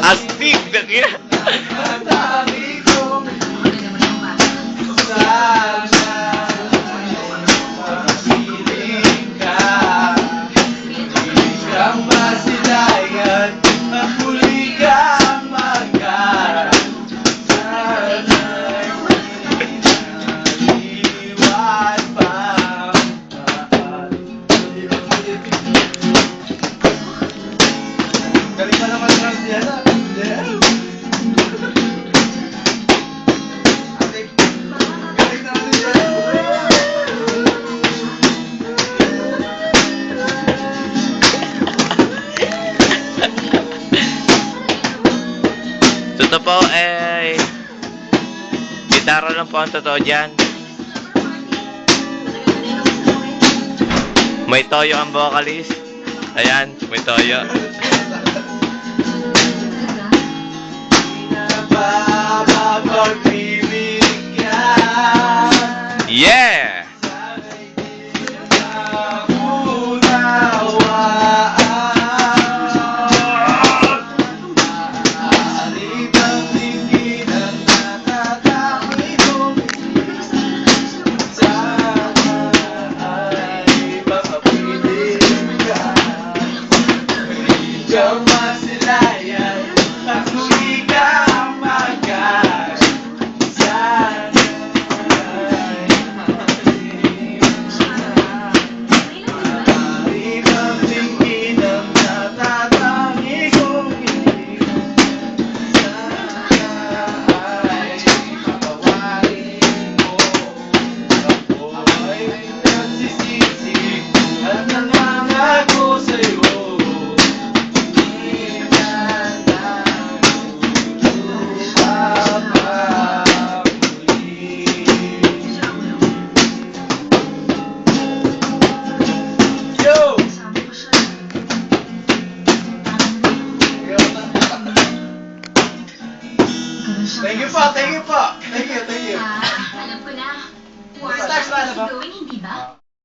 Astig na kaya. Galing pa naman lang yan ah. Galing na rin yan. Totoo po gitara lang po ang totoo dyan. May toyo ang vocalist. Ayan, may toyo. Yeah! Thank you po, thank you po. Thank you, thank you. Alam ko na. Stars ba na ba? Gawin, hindi ba?